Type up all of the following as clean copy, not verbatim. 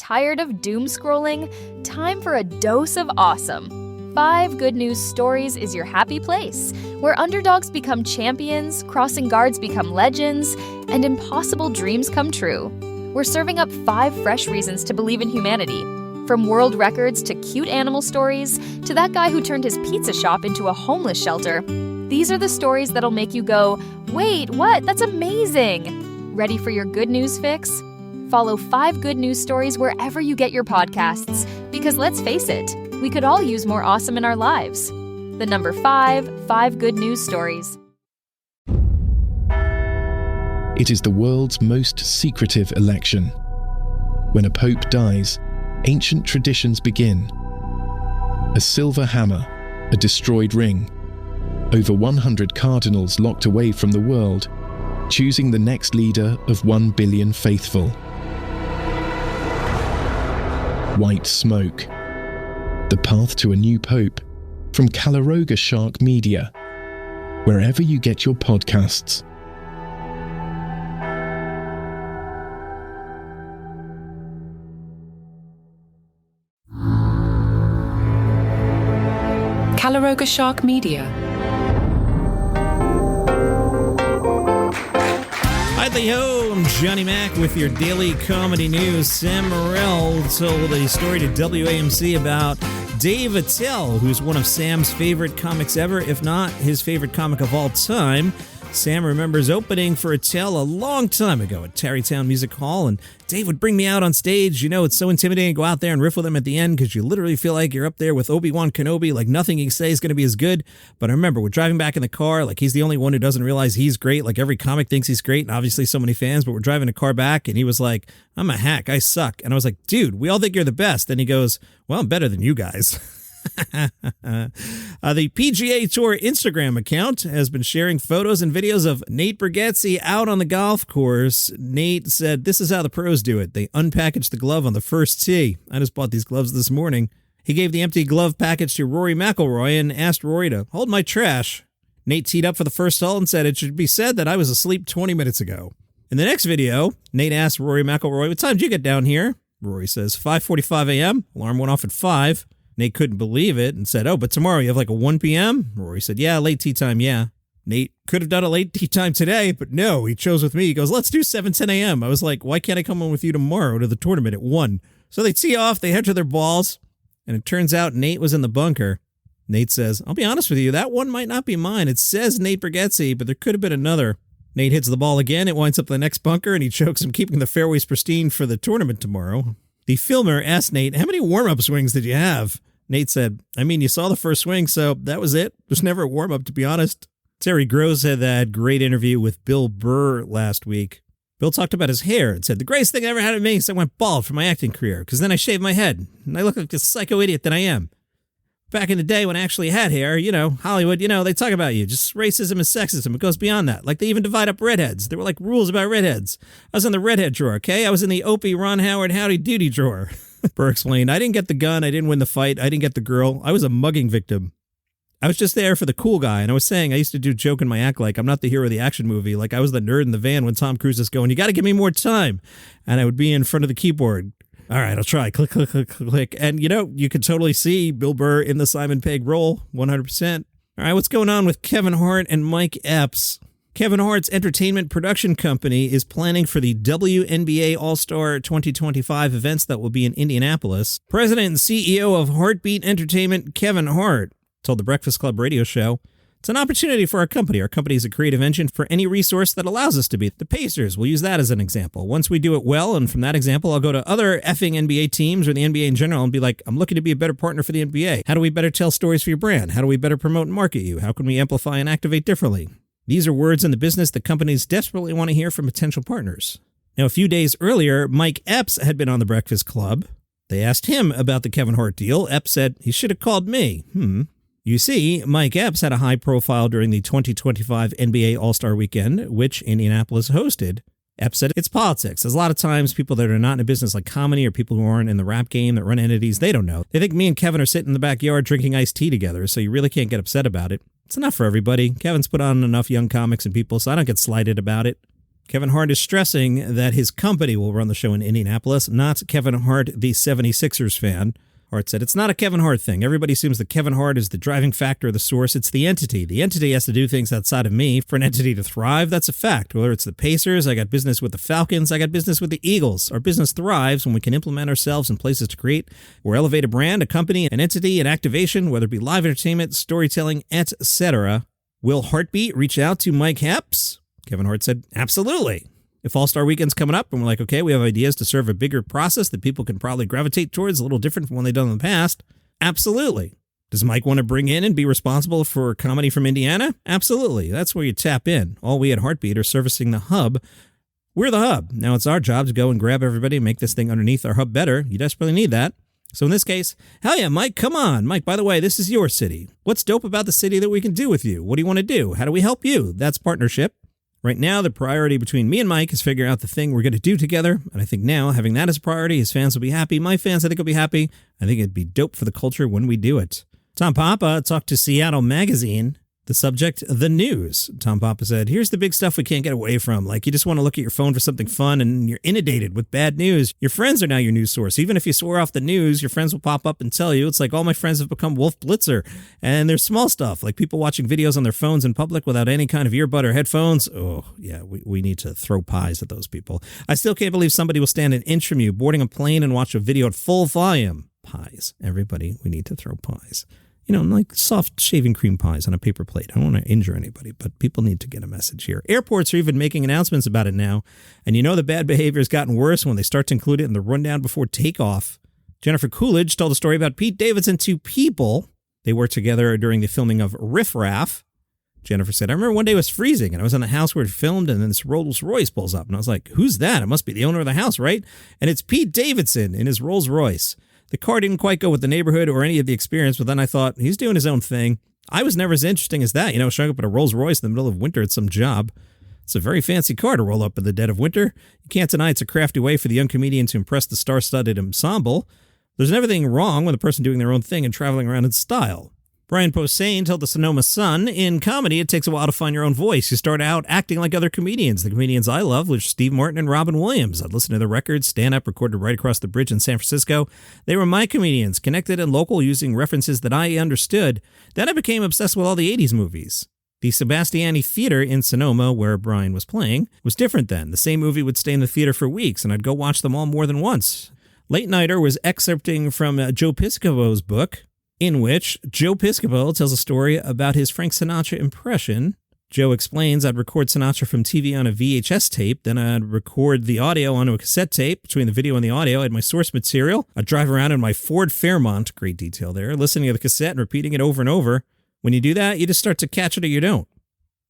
Tired of doom scrolling? Time for a dose of awesome. 5 Good News Stories is your happy place, where underdogs become champions, crossing guards become legends, and impossible dreams come true. We're serving up 5 fresh reasons to believe in humanity. From world records to cute animal stories, to that guy who turned his pizza shop into a homeless shelter. These are the stories that'll make you go, wait, what? That's amazing! Ready for your good news fix? Follow 5 Good News Stories wherever you get your podcasts, because let's face it, we could all use more awesome in our lives. The number 5 Good News Stories. It is the world's most secretive election. When a pope dies, ancient traditions begin. A silver hammer, a destroyed ring, over 100 cardinals locked away from the world, choosing the next leader of 1 billion faithful. White smoke. The path to a new pope, from Calaroga Shark Media, wherever you get your podcasts. Calaroga Shark Media. Hi-ho, I'm Johnny Mac with your daily comedy news. Sam Morril told a story to WAMC about Dave Attell, who's one of Sam's favorite comics ever, if not his favorite comic of all time. Sam remembers opening for Attell a long time ago at Tarrytown Music Hall, and Dave would bring me out on stage. You know, it's so intimidating to go out there and riff with him at the end because you literally feel like you're up there with Obi-Wan Kenobi, like nothing you say is going to be as good. But I remember we're driving back in the car, like he's the only one who doesn't realize he's great. Like every comic thinks he's great, and obviously so many fans, but we're driving a car back, and he was like, I'm a hack, I suck. And I was like, dude, we all think you're the best. And he goes, well, I'm better than you guys. The PGA Tour Instagram account has been sharing photos and videos of Nate Bargatze out on the golf course. Nate said, this is how the pros do it. They unpackage the glove on the first tee. I just bought these gloves this morning. He gave the empty glove package to Rory McIlroy and asked Rory to hold my trash. Nate teed up for the first hole and said, it should be said that I was asleep 20 minutes ago. In the next video, Nate asked Rory McIlroy, what time did you get down here? Rory says, 5:45 a.m. Alarm went off at 5. Nate couldn't believe it and said, oh, but tomorrow you have like a 1 p.m.? Rory said, yeah, late tee time, yeah. Nate could have done a late tee time today, but no, he chose with me. He goes, let's do 7:10 a.m. I was like, why can't I come on with you tomorrow to the tournament at 1? So they tee off, they head to their balls, and it turns out Nate was in the bunker. Nate says, I'll be honest with you, that one might not be mine. It says Nate Bargatze, but there could have been another. Nate hits the ball again, it winds up in the next bunker, and he chokes him, keeping the fairways pristine for the tournament tomorrow. The filmer asked Nate, how many warm-up swings did you have? Nate said, I mean, you saw the first swing, so that was it. There's never a warm-up, to be honest. Terry Gross had that great interview with Bill Burr last week. Bill talked about his hair and said, the greatest thing I ever had at me is I went bald for my acting career, because then I shaved my head, and I look like the psycho idiot that I am. Back in the day when I actually had hair, you know, Hollywood, you know, they talk about you. Just racism and sexism. It goes beyond that. Like, they even divide up redheads. There were, like, rules about redheads. I was in the redhead drawer, okay? I was in the Opie, Ron Howard, Howdy Doody drawer. Burr explained, I didn't get the gun, I didn't win the fight, I didn't get the girl, I was a mugging victim. I was just there for the cool guy, and I was saying I used to do joke in my act like I'm not the hero of the action movie, like I was the nerd in the van when Tom Cruise is going, you gotta give me more time, and I would be in front of the keyboard. All right, I'll try, click, click, click, click, click, and you know, you could totally see Bill Burr in the Simon Pegg role, 100%. All right, what's going on with Kevin Hart and Mike Epps? Kevin Hart's entertainment production company is planning for the WNBA All-Star 2025 events that will be in Indianapolis. President and CEO of Heartbeat Entertainment, Kevin Hart, told the Breakfast Club radio show, it's an opportunity for our company. Our company is a creative engine for any resource that allows us to be. The Pacers, we'll use that as an example. Once we do it well, and from that example, I'll go to other effing NBA teams or the NBA in general and be like, I'm looking to be a better partner for the NBA. How do we better tell stories for your brand? How do we better promote and market you? How can we amplify and activate differently? These are words in the business that companies desperately want to hear from potential partners. Now, a few days earlier, Mike Epps had been on the Breakfast Club. They asked him about the Kevin Hart deal. Epps said, he should have called me. You see, Mike Epps had a high profile during the 2025 NBA All-Star Weekend, which Indianapolis hosted. Epps said, it's politics. There's a lot of times people that are not in a business like comedy or people who aren't in the rap game that run entities, they don't know. They think me and Kevin are sitting in the backyard drinking iced tea together, so you really can't get upset about it. It's enough for everybody. Kevin's put on enough young comics and people, so I don't get slighted about it. Kevin Hart is stressing that his company will run the show in Indianapolis, not Kevin Hart, the 76ers fan. Hart said, it's not a Kevin Hart thing. Everybody assumes that Kevin Hart is the driving factor or the source. It's the entity. The entity has to do things outside of me for an entity to thrive. That's a fact. Whether it's the Pacers, I got business with the Falcons, I got business with the Eagles. Our business thrives when we can implement ourselves in places to create or elevate a brand, a company, an entity, an activation, whether it be live entertainment, storytelling, etc. Will Heartbeat reach out to Mike Epps? Kevin Hart said, absolutely. If All-Star Weekend's coming up and we're like, okay, we have ideas to serve a bigger process that people can probably gravitate towards, a little different from what they've done in the past, absolutely. Does Mike want to bring in and be responsible for comedy from Indiana? Absolutely. That's where you tap in. All we at Heartbeat are servicing the hub. We're the hub. Now it's our job to go and grab everybody and make this thing underneath our hub better. You desperately need that. So in this case, hell yeah, Mike, come on. Mike, by the way, this is your city. What's dope about the city that we can do with you? What do you want to do? How do we help you? That's partnership. Right now, the priority between me and Mike is figuring out the thing we're going to do together. And I think now, having that as a priority, his fans will be happy. My fans, I think, will be happy. I think it'd be dope for the culture when we do it. Tom Papa talked to Seattle Magazine. The subject, the news. Tom Papa said, here's the big stuff we can't get away from. Like, you just want to look at your phone for something fun and you're inundated with bad news. Your friends are now your news source. Even if you swear off the news, your friends will pop up and tell you. It's like all my friends have become Wolf Blitzer. And there's small stuff, like people watching videos on their phones in public without any kind of earbud or headphones. Oh, yeah, we need to throw pies at those people. I still can't believe somebody will stand an inch from you boarding a plane and watch a video at full volume. Pies. Everybody, we need to throw pies. You know, like soft shaving cream pies on a paper plate. I don't want to injure anybody, but people need to get a message here. Airports are even making announcements about it now. And you know the bad behavior has gotten worse when they start to include it in the rundown before takeoff. Jennifer Coolidge told a story about Pete Davidson to People. They worked together during the filming of Riff Raff. Jennifer said, I remember one day it was freezing and I was in the house where it filmed and then this Rolls Royce pulls up. And I was like, who's that? It must be the owner of the house, right? And it's Pete Davidson in his Rolls Royce. The car didn't quite go with the neighborhood or any of the experience, but then I thought, he's doing his own thing. I was never as interesting as that, showing up at a Rolls Royce in the middle of winter at some job. It's a very fancy car to roll up in the dead of winter. You can't deny it's a crafty way for the young comedian to impress the star-studded ensemble. There's never anything wrong with a person doing their own thing and traveling around in style. Brian Posehn told the Sonoma Sun, in comedy, it takes a while to find your own voice. You start out acting like other comedians. The comedians I love were Steve Martin and Robin Williams. I'd listen to their records, stand-up, recorded right across the bridge in San Francisco. They were my comedians, connected and local, using references that I understood. Then I became obsessed with all the 80s movies. The Sebastiani Theater in Sonoma, where Brian was playing, was different then. The same movie would stay in the theater for weeks, and I'd go watch them all more than once. Late Nighter was excerpting from Joe Piscopo's book, in which Joe Piscopo tells a story about his Frank Sinatra impression. Joe explains, I'd record Sinatra from TV on a VHS tape, then I'd record the audio onto a cassette tape. Between the video and the audio, I had my source material. I'd drive around in my Ford Fairmont, great detail there, listening to the cassette and repeating it over and over. When you do that, you just start to catch it or you don't.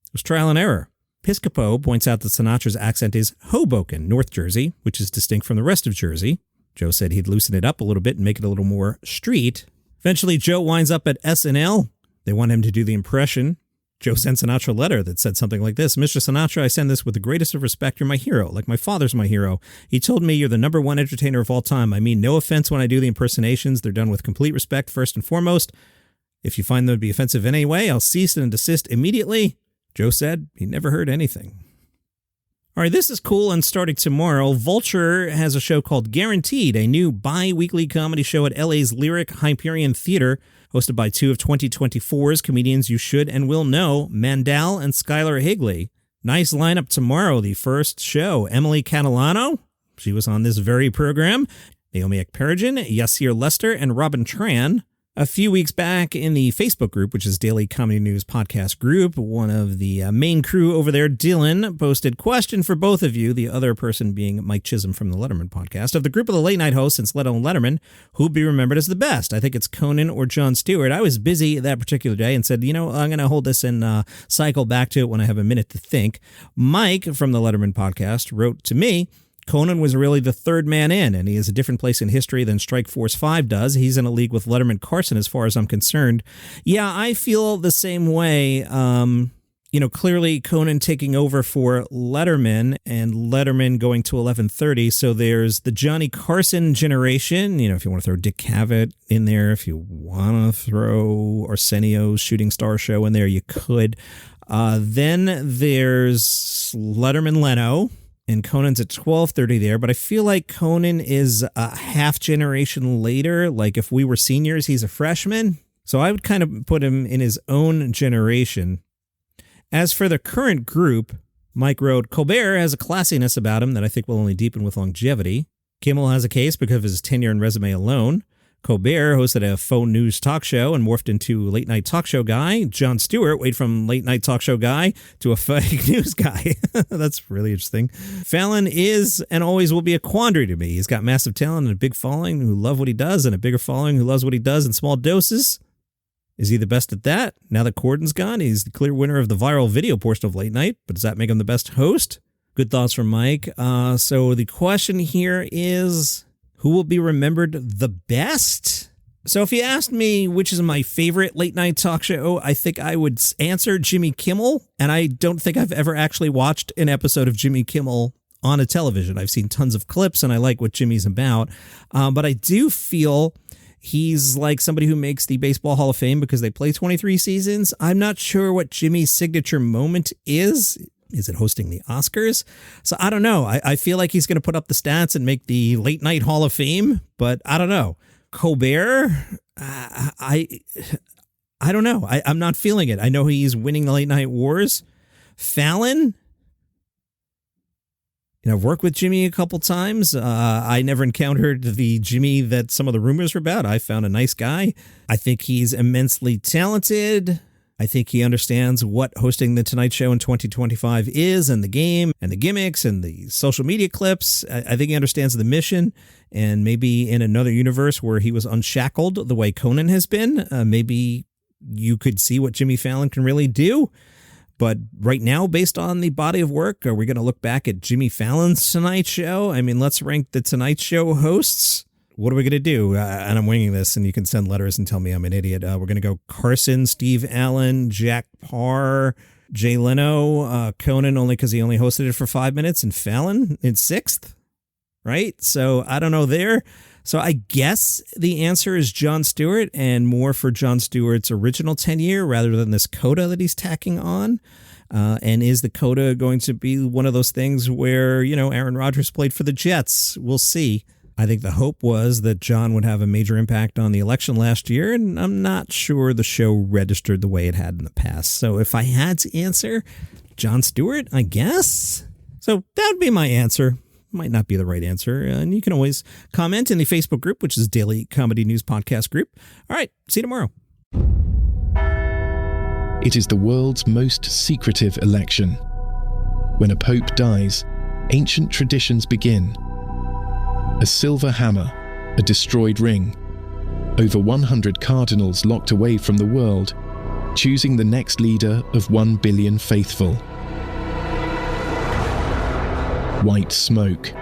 It was trial and error. Piscopo points out that Sinatra's accent is Hoboken, North Jersey, which is distinct from the rest of Jersey. Joe said he'd loosen it up a little bit and make it a little more street. Eventually, Joe winds up at SNL. They want him to do the impression. Joe sent Sinatra a letter that said something like this, Mr. Sinatra, I send this with the greatest of respect. You're my hero, like my father's my hero. He told me you're the number one entertainer of all time. I mean no offense when I do the impersonations. They're done with complete respect, first and foremost. If you find them to be offensive in any way, I'll cease and desist immediately. Joe said he never heard anything. All right, this is cool, and starting tomorrow, Vulture has a show called Guaranteed, a new bi-weekly comedy show at LA's Lyric Hyperion Theater, hosted by two of 2024's comedians you should and will know, Mandel and Skylar Higley. Nice lineup tomorrow, the first show. Emily Catalano, she was on this very program, Naomi Ekperigin, Yasir Lester, and Robin Tran. A few weeks back in the Facebook group, which is Daily Comedy News Podcast Group, one of the main crew over there, Dylan, posted question for both of you, the other person being Mike Chisholm from the Letterman podcast. Of the group of the late night hosts since Leno and Letterman, who'll be remembered as the best? I think it's Conan or Jon Stewart. I was busy that particular day and said, I'm going to hold this and cycle back to it when I have a minute to think. Mike from the Letterman podcast wrote to me, Conan was really the third man in, and he has a different place in history than Strike Force 5 does. He's in a league with Letterman Carson as far as I'm concerned. Yeah, I feel the same way. Clearly Conan taking over for Letterman and Letterman going to 11:30. So there's the Johnny Carson generation. If you want to throw Dick Cavett in there, if you want to throw Arsenio's Shooting Star Show in there, you could. Then there's Letterman Leno, and Conan's at 12:30 there. But I feel like Conan is a half generation later. Like if we were seniors, he's a freshman. So I would kind of put him in his own generation. As for the current group, Mike wrote, Colbert has a classiness about him that I think will only deepen with longevity. Kimmel has a case because of his tenure and resume alone. Colbert hosted a faux news talk show and morphed into late night talk show guy. Jon Stewart went from late night talk show guy to a fake news guy. That's really interesting. Fallon is and always will be a quandary to me. He's got massive talent and a big following who love what he does, and a bigger following who loves what he does in small doses. Is he the best at that? Now that Corden's gone, he's the clear winner of the viral video portion of late night, but does that make him the best host? Good thoughts from Mike. So the question here is, who will be remembered the best? So if you asked me which is my favorite late night talk show, I think I would answer Jimmy Kimmel. And I don't think I've ever actually watched an episode of Jimmy Kimmel on a television. I've seen tons of clips and I like what Jimmy's about. But I do feel he's like somebody who makes the Baseball Hall of Fame because they play 23 seasons. I'm not sure what Jimmy's signature moment is. Is it hosting the Oscars? So I don't know. I feel like he's going to put up the stats and make the late night Hall of Fame, but I don't know. Colbert, I don't know. I'm not feeling it. I know he's winning the late night wars. Fallon, I've worked with Jimmy a couple times. I never encountered the Jimmy that some of the rumors were about. I found a nice guy. I think he's immensely talented. I think he understands what hosting The Tonight Show in 2025 is, and the game and the gimmicks and the social media clips. I think he understands the mission, and maybe in another universe where he was unshackled the way Conan has been, maybe you could see what Jimmy Fallon can really do. But right now, based on the body of work, are we going to look back at Jimmy Fallon's Tonight Show? I mean, let's rank the Tonight Show hosts. What are we going to do? And I'm winging this, and you can send letters and tell me I'm an idiot. We're going to go Carson, Steve Allen, Jack Parr, Jay Leno, Conan only because he only hosted it for 5 minutes, and Fallon in 6th, right? So I don't know there. So I guess the answer is Jon Stewart, and more for Jon Stewart's original tenure rather than this coda that he's tacking on. And is the coda going to be one of those things where, Aaron Rodgers played for the Jets? We'll see. I think the hope was that Jon would have a major impact on the election last year, and I'm not sure the show registered the way it had in the past. So if I had to answer, Jon Stewart, I guess. So that would be my answer. Might not be the right answer. And you can always comment in the Facebook group, which is Daily Comedy News Podcast Group. All right, see you tomorrow. It is the world's most secretive election. When a pope dies, ancient traditions begin. A silver hammer, a destroyed ring, over 100 cardinals locked away from the world, choosing the next leader of 1 billion faithful. White Smoke,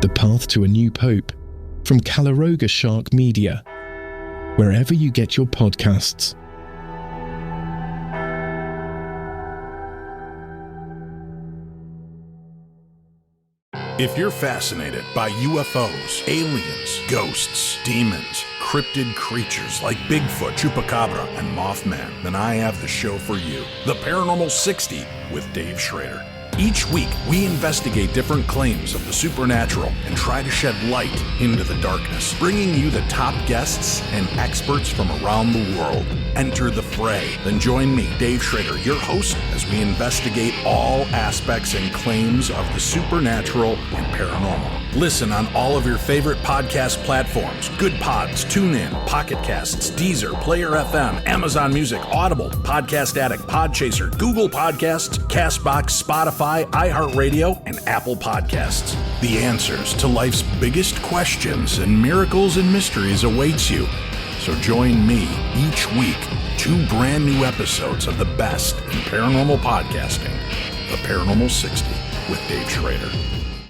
the path to a new pope, from Calaroga Shark Media, wherever you get your podcasts. If you're fascinated by UFOs, aliens, ghosts, demons, cryptid creatures like Bigfoot, Chupacabra, and Mothman, then I have the show for you, The Paranormal 60 with Dave Schrader. Each week, we investigate different claims of the supernatural and try to shed light into the darkness, bringing you the top guests and experts from around the world. Enter the fray. Then join me, Dave Schrader, your host, as we investigate all aspects and claims of the supernatural and paranormal. Listen on all of your favorite podcast platforms: Good Pods, TuneIn, Pocket Casts, Deezer, Player FM, Amazon Music, Audible, Podcast Addict, Podchaser, Google Podcasts, CastBox, Spotify, iHeartRadio, and Apple Podcasts. The answers to life's biggest questions and miracles and mysteries awaits you. So join me each week, 2 brand new episodes of the best in paranormal podcasting, The Paranormal 60 with Dave Schrader.